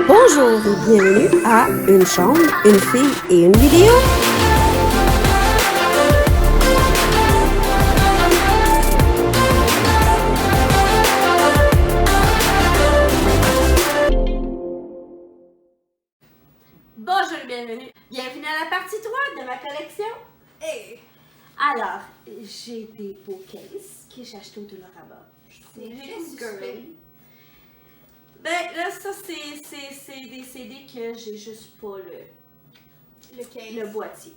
Bonjour et bienvenue à Une chambre, une fille et une vidéo. Bonjour et bienvenue à la partie 3 de ma collection. Hey. Alors, j'ai des beaux cases que j'ai achetés au Dollarama. C'est juste girly. Ben là, ça c'est des CD que j'ai juste pas le boîtier.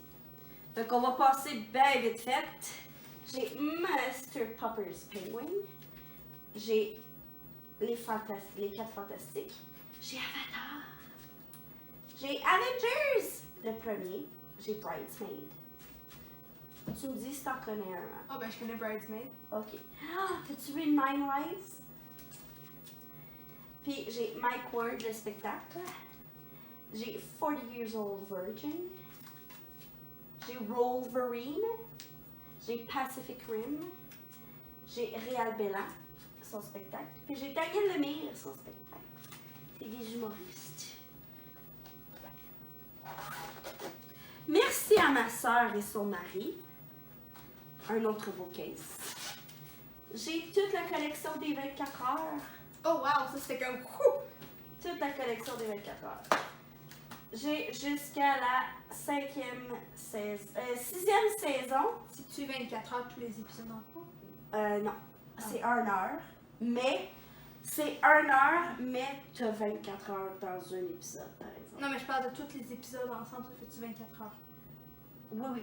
Donc on va passer bien vite fait. J'ai Master Popper's Penguin. J'ai les 4 Fantastiques. J'ai Avatar. J'ai Avengers, le premier. J'ai Bridesmaid. Tu me dis si t'en connais un. Hein? Oh ben je connais Bridesmaid. Ok. Ah, t'as-tu vu Nine Lives? Puis j'ai Mike Ward, le spectacle. J'ai 40 Years Old Virgin. J'ai Wolverine. J'ai Pacific Rim. J'ai Réal Bélan, son spectacle. Puis j'ai Daniel Lemire, son spectacle. C'est des humoristes. Merci à ma soeur et son mari. Un autre beau case. J'ai toute la collection des 24 heures. Oh wow, ça c'était comme Toute la collection des 24 heures. J'ai jusqu'à la 6e saison. C'est-tu 24 heures tous les épisodes en cours? Non, c'est 1 heure. Mais c'est 1 heure, mais tu as 24 heures dans un épisode, par exemple. Non mais je parle de tous les épisodes ensemble, ça fait-tu 24 heures? Oui.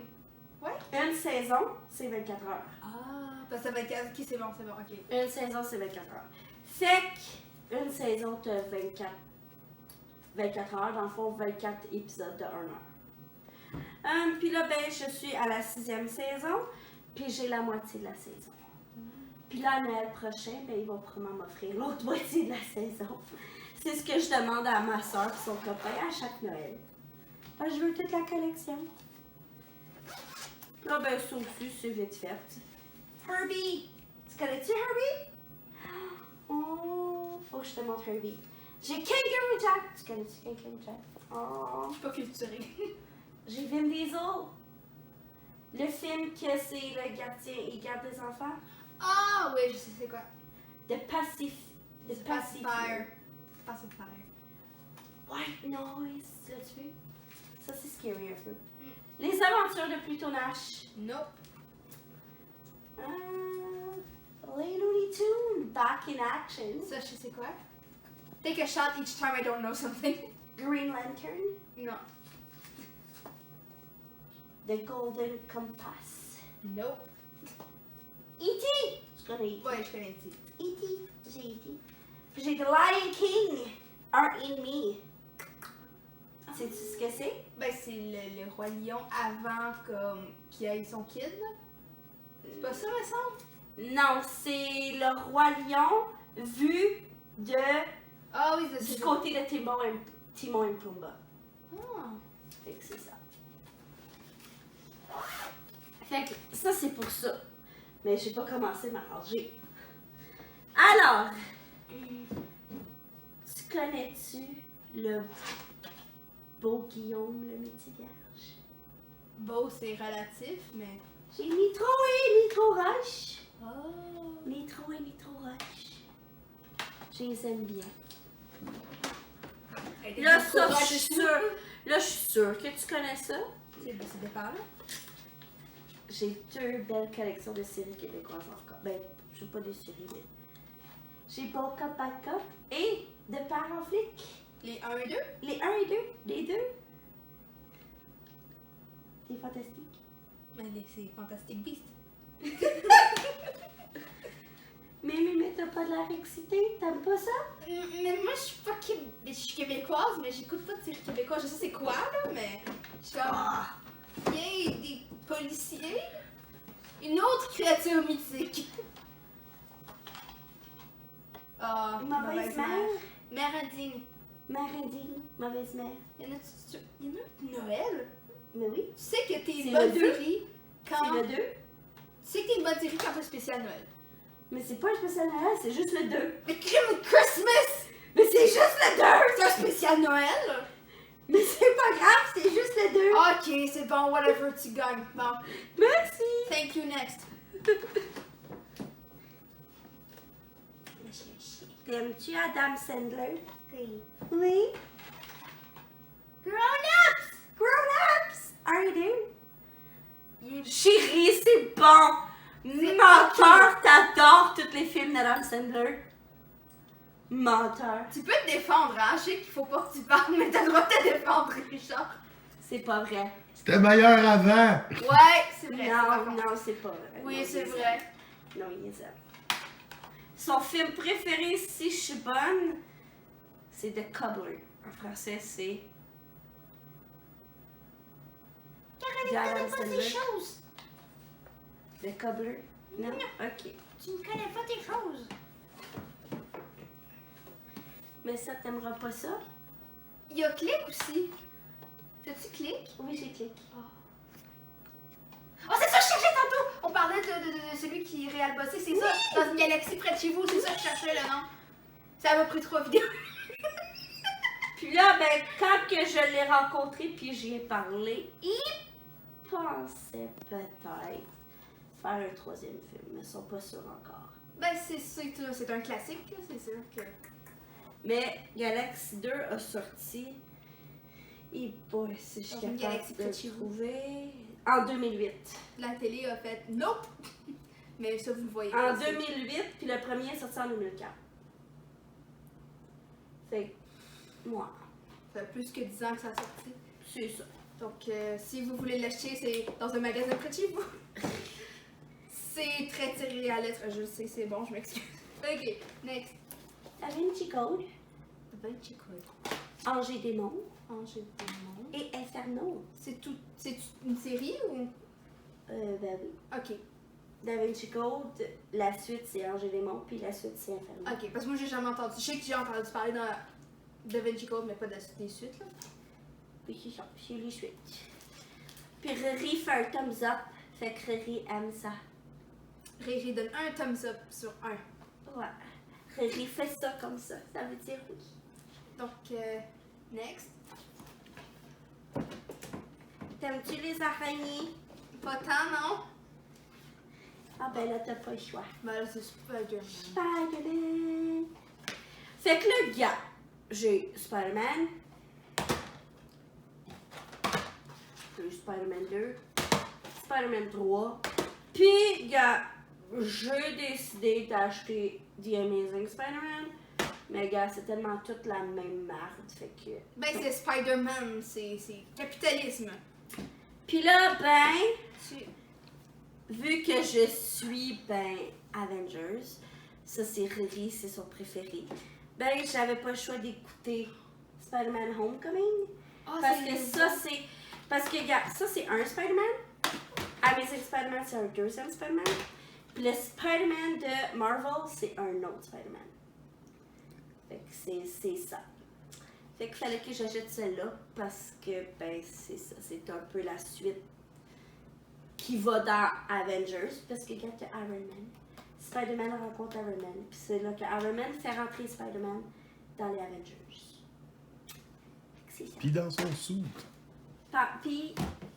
Ouais? Une saison, c'est 24 heures. Ah, parce que 24, ok c'est bon, ok. Une saison, c'est 24 heures. Fait qu'une saison, tu as 24 heures, dans le fond, 24 épisodes de 1 heure. Puis là, ben, je suis à la 6e saison, puis j'ai la moitié de la saison. Puis là, Noël prochain, ben, ils vont probablement m'offrir l'autre moitié de la saison. C'est ce que je demande à ma soeur et son copain à chaque Noël. Parce que je veux toute la collection. Là, ben, ça aussi, c'est vite fait. Herbie! Tu connais-tu Herbie? Oh, faut que je te montre Herbie. J'ai Kangaroo Jack. Tu connais-tu Kangaroo Jack? Oh. Je suis pas culturée. J'ai Vin Diesel. Le film que c'est le gardien, il garde des enfants. Ah oui, je sais c'est quoi. The Pacifier. Pacifier. White Noise. L'as-tu vu? Ça, c'est scary un peu. Les aventures de Pluto Nash. Nope. Les Looney Tunes. Back in Action. Ça, je sais c'est quoi. Take a shot each time I don't know something. Green Lantern. Non. The Golden Compass. Nope. E.T. Tu connais E.T. Ouais, je connais E.T. E.T. J'ai E.T. Puis j'ai The Lion King. Art in Me. Sais-tu ce que c'est? Ben c'est le roi lion avant comme qu'il ait son kid. C'est pas ça, me semble? Non, c'est le roi lion vu de Ah oui, c'est du côté de Timon et Pumbaa. Ah. Fait que c'est ça. Fait que ça, c'est pour ça. Mais j'ai pas commencé ma rangée. Alors, tu connais-tu le beau Guillaume, le métier vierge? Beau, c'est relatif, mais. J'ai Nitro et Nitro Rush. Oh. Nitro et Nitro Rush. Je les aime bien. Là, ça, je suis sûre. Là, je suis sûre que tu connais ça. C'est départ, là. J'ai 2 belles collections de séries québécoises encore. Ben, je sais pas des séries, mais. J'ai Bon Cop, Bad Cop et De Père en flic. Les 1 et 2? Les 1 et 2. Les 2. C'est fantastique. Mais c'est Fantastic Beast. Mais t'as pas de l'air excitée? T'aimes pas ça? Mais moi, je suis pas je suis québécoise, mais j'écoute pas de séries québécoises. Je sais c'est quoi, là, mais. Je suis comme. Yay, des policiers. Une autre créature mythique. Ah, Mauvaise mère. Mère indigne. Mère indigne. Mauvaise mère. Il y en a de Noël? Mais oui. Tu sais que t'es C'est une le bonne deux. série quand. C'est le 2. Tu sais que t'es une bonne série quand t'as spécial Noël. Mais c'est pas un spécial Noël, c'est juste le 2. Mais crime Christmas! Mais c'est juste le 2! C'est un spécial Noël? Mais c'est pas grave, c'est juste les deux. Ok, c'est bon, whatever, tu gagnes. Bon. Merci. Thank you, next. T'aimes-tu Adam Sandler? Oui. Oui. Grown-ups! Grown-ups! Are you do? Chérie, c'est bon! Menteur, t'adores tous les films d'Adam Sandler. Menteur. Tu peux te défendre, hein? Je sais qu'il faut pas que tu parles, mais t'as le droit de te défendre, Richard. C'est pas vrai. C'était meilleur avant! Ouais, c'est vrai. Non, c'est pas vrai. Oui, Non, c'est il est vrai. ça. Non, il est ça. Son film préféré, si je suis bonne, c'est The Cobbler. En français, c'est... Car Adam Sandler. choses. The Cobbler? Non? Ok. Tu ne connais pas tes choses. Mais ça, t'aimeras pas ça? Il y a Click aussi. T'as-tu Click? Oui, j'ai cliqué. Oh, c'est ça que je cherchais tantôt! On parlait de celui qui est réel bossé, c'est ça? Dans une galaxie près de chez vous, c'est ça que je cherchais le nom. Ça m'a pris 3 vidéos. Puis là, ben, quand que je l'ai rencontré puis j'y ai parlé, il pensait peut-être faire un 3e film, mais ils sont pas sûrs encore. Ben, c'est un classique, là, c'est sûr que... Mais Galaxy 2 a sorti, et boy, si je suis Dans une capable galaxie de près de le chez vous. trouver, en 2008. La télé a fait nope! Mais ça, vous le voyez. En 2008, puis le premier est sorti en 2004. Fait que, moi, Ça fait plus que 10 ans que ça a sorti. c'est ça. Donc, si vous voulez l'acheter, c'est dans un magasin près de chez vous. C'est très tiré à lettres. Je le sais, c'est bon, je m'excuse. Ok, next. Da Vinci Code, Da Vinci Code. Ange et Démon Angers Démon. et Inferno. C'est une série ou... Ben oui. Ok. Da Vinci Code, la suite c'est Ange et Démon, puis la suite c'est Inferno. Ok, parce que moi j'ai jamais entendu. Je sais que j'ai entendu parler dans Da Vinci Code, mais pas des suites là. Puis c'est ça, c'est les suites. Puis Riri fait un thumbs up, fait que Riri aime ça. Riri donne un thumbs up sur 1. Ouais. Riri fait ça comme ça veut dire oui. Donc, next. T'aimes-tu les araignées? Pas tant, non? Ah ben là t'as pas le choix. Ben là, c'est Spider-Man. Spider-Man. Fait que là, gars, j'ai Spider-Man. J'ai Spider-Man 2. Spider-Man 3. Puis, gars, j'ai décidé d'acheter The Amazing Spider-Man. Mais gars, c'est tellement toute la même marde, fait que... Ben, c'est Spider-Man, c'est capitalisme. Puis là, ben, Tu... vu que je suis, ben, Avengers, ça c'est Riri, c'est son préféré, ben, j'avais pas le choix d'écouter Spider-Man Homecoming. Oh, Parce que ça, c'est... Parce que, gars, ça c'est un Spider-Man. Amazing Spider-Man, c'est un deuxième Spider-Man. Puis le Spider-Man de Marvel, c'est un autre Spider-Man. Fait que c'est ça. Fait qu'il fallait que j'achète celle-là parce que, ben, c'est ça. C'est un peu la suite qui va dans Avengers. Parce que, regarde, Iron Man. Spider-Man rencontre Iron Man. Puis c'est là que Iron Man fait rentrer Spider-Man dans les Avengers. Fait que c'est ça. Puis dans son suit. Puis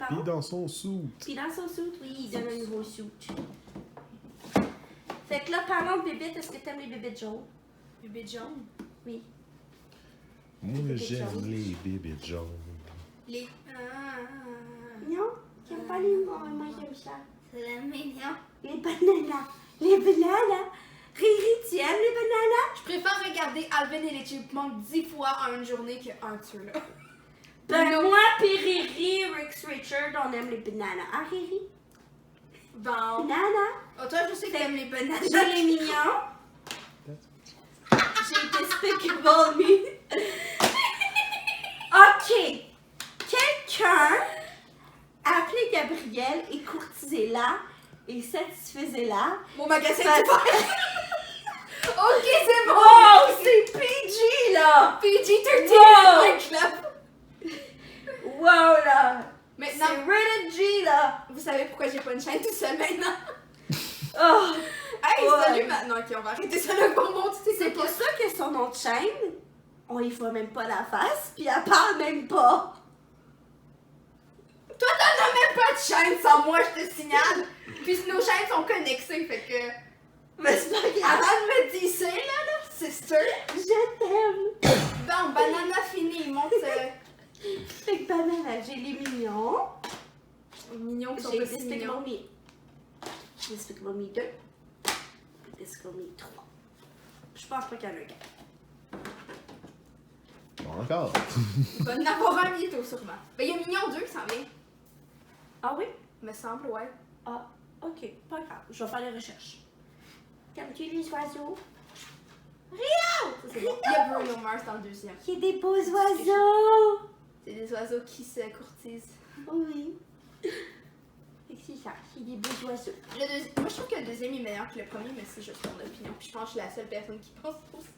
Puis dans son suit. Puis dans son suit, oui, il donne un nouveau suit. Fait que là, parlons de bébites, est-ce que t'aimes les bébites jaunes? Bébé jaune. Oui. Moi, Bébites j'aime jaunes. les bébés jaunes. Les... Non? J'aime pas les moi j'aime ça. C'est la mignon. Les bananas. Les bananas. Riri, tu aimes les bananas? Je préfère regarder Alvin et les Chipmunks 10 fois en une journée qu'un tueur là. Ben moi pis Riri, Rex Richard, on aime les bananas. Ah Riri? Bon. Banana. Oh, toi, je sais que t'aimes les bananes. J'ai les mignons. J'ai Despicable Me. Ok. Quelqu'un appelait Gabrielle et courtisait-la et satisfaisait-la. Mon magasin Parce- est ouvert. Ok, c'est bon. Oh, c'est PG là! PG-13 Wow. club. Wow là! Maintenant, C'est rated G là! vous savez pourquoi j'ai pas une chaîne tout seul maintenant? Oh! Hey, Ouais. salut maintenant. Ok, on va arrêter ça là pour mon petit C'est pour ça que son nom de chaîne, on y voit même pas la face, puis elle parle même pas. Toi, t'en as même pas de chaîne sans moi, je te signale. Puis nos chaînes sont connexées, fait que. Mais c'est pas grave. Avant de me dire ça, là, sister. Je t'aime. Bon, banana fini, monte. Fait que banane, j'ai les mignons. Mignons qui sont J'ai pas si Despicable mignons. Me. Despicable Me 2. Et Despicable Me 3. Je pense pas qu'il y en a qu'un. Pas encore. Il va en avoir un bientôt, sûrement. Ben, il y a Mignon 2 qui s'en vient. Ah oui? Me semble, ouais. Ah, ok, pas grave. Je vais faire les recherches. T'aimes-tu les oiseaux? Rio! Ça, c'est bon. Il y a Bruno Mars dans le deuxième. Il y a des beaux oiseaux! C'est des oiseaux qui se courtisent. Oui. Et c'est ça, c'est des beaux oiseaux. Moi, je trouve que le deuxième est meilleur que le premier, mais c'est juste mon opinion. Puis je pense que je suis la seule personne qui pense pour ça.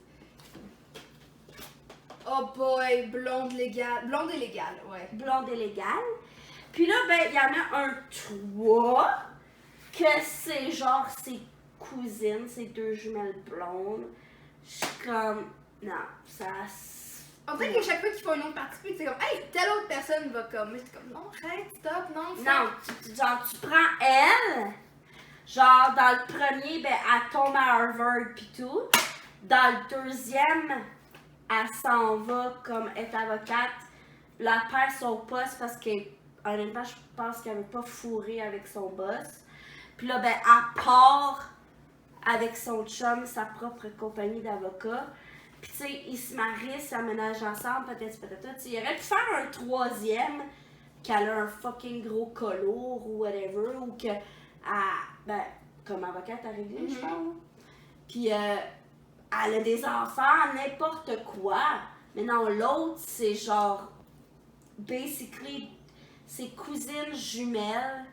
Oh boy, blonde légale. Blonde et légale, ouais. Blonde et légale. Puis là, ben, il y en a un 3 que c'est genre ses cousines, ses 2 jumelles blondes. Je suis comme, non, ça. On dirait que chaque fois qu'ils font une autre partie, c'est comme, hey, telle autre personne va comme. Mais c'est comme, non, arrête, stop, non, stop. Non, genre, tu prends elle, genre, dans le premier, ben, elle tombe à Harvard pis tout. Dans le deuxième, elle s'en va comme être avocate. La perd son poste parce que, honnêtement, je pense qu'elle veut pas fourrer avec son boss. Puis là, ben, elle part avec son chum, sa propre compagnie d'avocats. Puis tu sais, ils se marient, ils s'aménagent ensemble, peut-être. Tu sais, il aurait pu faire un troisième, qu'elle a un fucking gros colour ou whatever, ou que, ben, comme avocate à régler, je pense. Puis elle a des enfants, n'importe quoi. Mais non, l'autre, c'est genre, basically, ses cousines jumelles,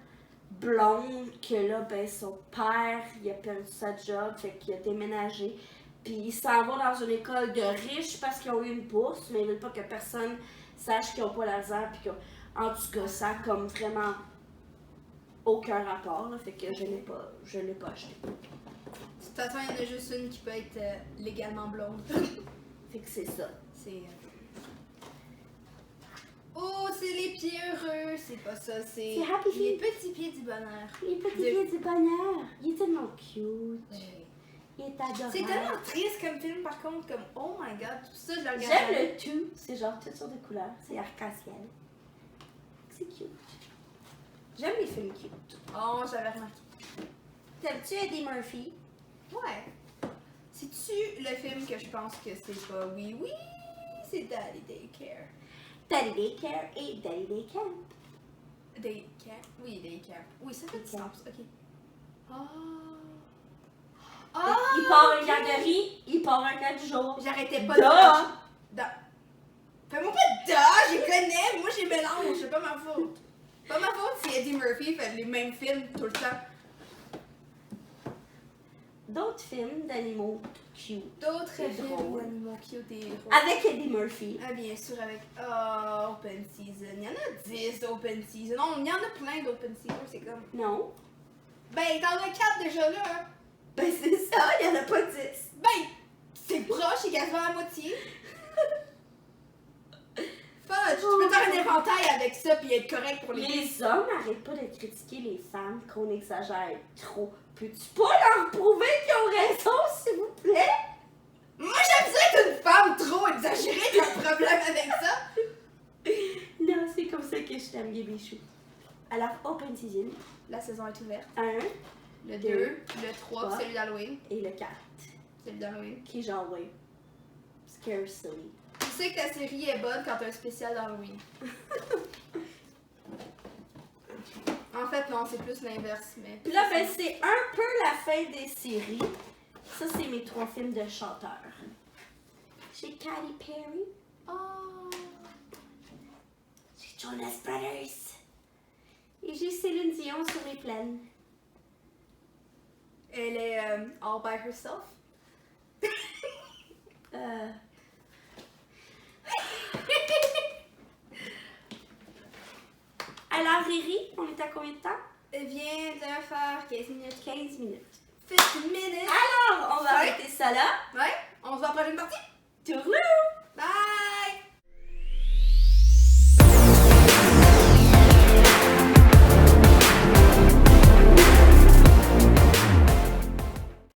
blondes, que là, ben, son père, il a perdu sa job, fait qu'il a déménagé. Puis ils s'en vont dans une école de riches parce qu'ils ont eu une bourse, mais ils veulent pas que personne sache qu'ils n'ont pas l'argent. Puis en tout cas, ça a comme vraiment aucun rapport, là, fait que je l'ai pas acheté. De toute façon, il y en a juste une qui peut être légalement blonde. Fait que c'est ça. C'est. Oh, c'est les pieds heureux! C'est pas ça, c'est. C'est Happy les Feet. petits pieds du bonheur. Les petits De- pieds du bonheur. Il est tellement cute. Il est adorable. C'est tellement triste comme film, par contre, comme oh my god, tout ça, je le regarde. J'aime le tout. C'est genre toutes sortes de couleurs. C'est arc-en-ciel. C'est cute. J'aime les films cute. Oh, j'avais remarqué. T'aimes-tu Eddie Murphy? Ouais. C'est-tu le film que je pense que c'est pas oui, oui, c'est Daddy Daycare. Daddy Daycare et Daddy Daycare. Daycare? Oui, Daycare. Oui, ça fait du Daycare. sens, ok. Oh. Il part à une garderie, il part un 4 jours. J'arrêtais pas Duh! Da. Fais-moi pas de, je connais, moi j'ai mélange, c'est pas ma faute. Pas ma faute si Eddie Murphy fait les mêmes films tout le temps. D'autres films d'animaux cute. D'autres C'est films drôle. d'animaux cute et héros. Avec Eddie Murphy. Ah, bien sûr, avec Open Season. Il y en a 10 d'Open Season. Non, il y en a plein d'Open Season, c'est comme. Non. Ben, t'en as 4 déjà là. Ben c'est ça, il y en a pas 10. Ben, c'est proche, c'est quasiment la moitié. Fudge, tu peux faire un inventaire avec ça puis être correct pour les. Les hommes n'arrêtent pas de critiquer les femmes qu'on exagère trop. Peux-tu pas leur prouver qu'ils ont raison, s'il vous plaît? Moi, j'aime ça être une femme trop exagérée, t'as un problème avec ça? Non, c'est comme ça que je t'aime, bébé chou. Alors, Open Season, La saison est ouverte. 1 Le 2, Deux, le 3, trois. celui d'Halloween. et le 4. Celui d'Halloween. Qui est genre, ouais, Scare Silly. Tu sais que ta série est bonne quand t'as un spécial d'Halloween. En fait, non, c'est plus l'inverse, mais. Puis là, ben, c'est un peu la fin des séries. Ça, c'est mes 3 films de chanteurs. J'ai Katy Perry, Oh! j'ai Jonas Brothers et j'ai Céline Dion sur les plaines. Elle est all by herself. Alors, Riri, on est à combien de temps? Elle vient de faire 15 minutes. 15 minutes. 15 minutes! Alors, on va Ouais. arrêter ça là. Ouais? On se voit à la prochaine partie? Tourne!